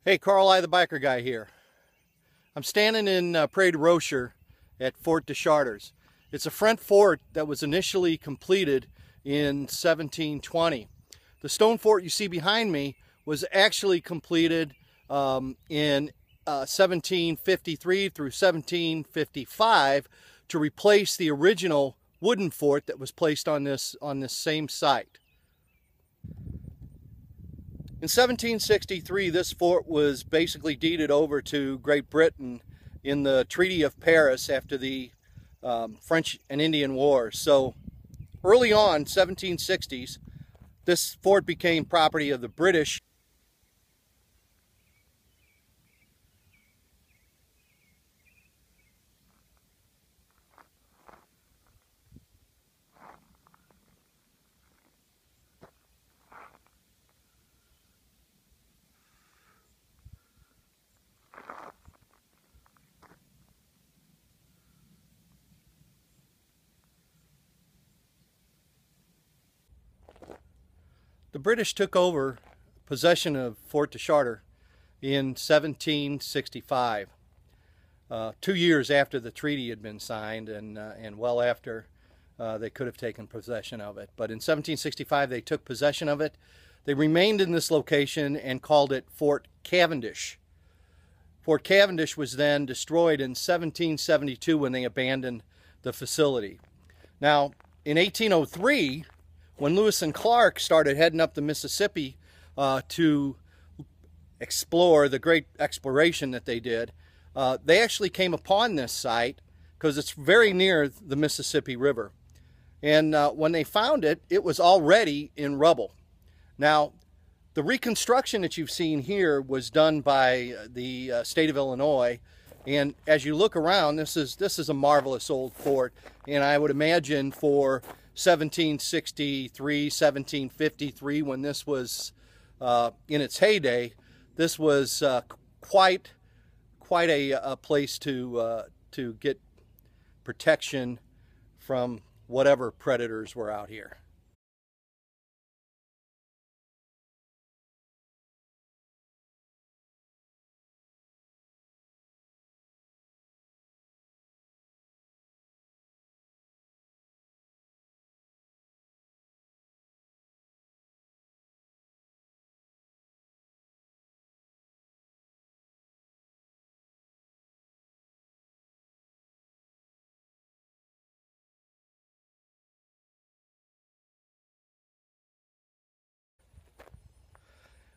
Hey, Carl, the biker guy here. I'm standing in Prairie Du Rocher at Fort de Chartres. It's a French fort that was initially completed in 1720. The stone fort you see behind me was actually completed in 1753 through 1755 to replace the original wooden fort that was placed on this same site. In 1763, this fort was basically deeded over to Great Britain in the Treaty of Paris after the French and Indian Wars. So early on, 1760s, this fort became property of the British. The British took over possession of Fort de Chartres in 1765, 2 years after the treaty had been signed and well after they could have taken possession of it. But in 1765 they took possession of it. They remained in this location and called it Fort Cavendish. Fort Cavendish was then destroyed in 1772 when they abandoned the facility. Now, in 1803, when Lewis and Clark started heading up the Mississippi to explore the great exploration that they did, they actually came upon this site because it's very near the Mississippi River. And when they found it, it was already in rubble. Now, the reconstruction that you've seen here was done by the state of Illinois. And as you look around, this is a marvelous old fort. And I would imagine for 1763, 1753, when this was in its heyday, this was quite a place to get protection from whatever predators were out here.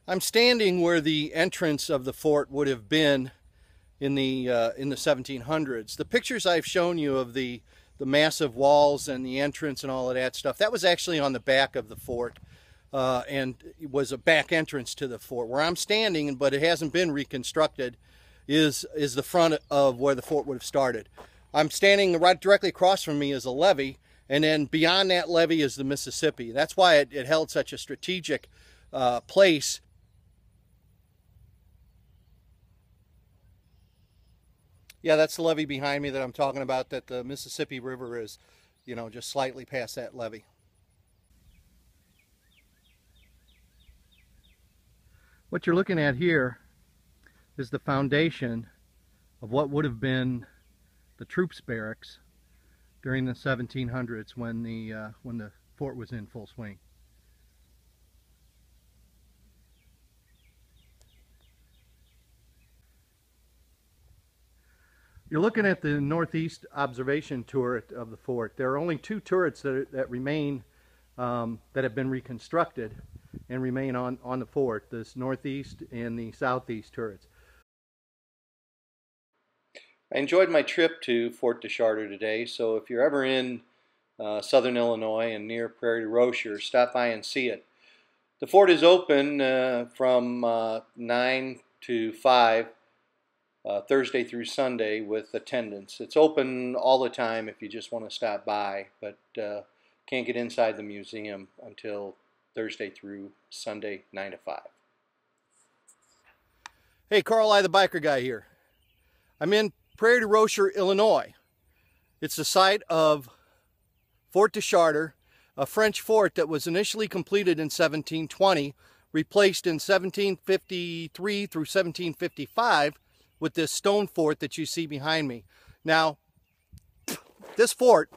I'm standing where the entrance of the fort would have been in the 1700s. The pictures I've shown you of the massive walls and the entrance and all of that stuff, that was actually on the back of the fort, and it was a back entrance to the fort. Where I'm standing, but it hasn't been reconstructed, is the front of where the fort would have started. I'm standing right directly across from me is a levee, and then beyond that levee is the Mississippi. That's why it held such a strategic place. Yeah, that's the levee behind me that I'm talking about, that the Mississippi River is, you know, just slightly past that levee. What you're looking at here is the foundation of what would have been the troops barracks during the 1700s when the fort was in full swing. You're looking at the northeast observation turret of the fort. There are only two turrets that remain, that have been reconstructed and remain on the fort, this northeast and the southeast turrets. I enjoyed my trip to Fort de Chartres today, so if you're ever in southern Illinois and near Prairie Du Rocher, stop by and see it. The fort is open from 9 to 5. Thursday through Sunday with attendance. It's open all the time if you just want to stop by, but can't get inside the museum until Thursday through Sunday, 9 to 5. Hey, Carl, the biker guy here. I'm in Prairie Du Rocher, Illinois. It's the site of Fort de Chartres, a French fort that was initially completed in 1720 replaced in 1753 through 1755 with this stone fort that you see behind me. Now, this fort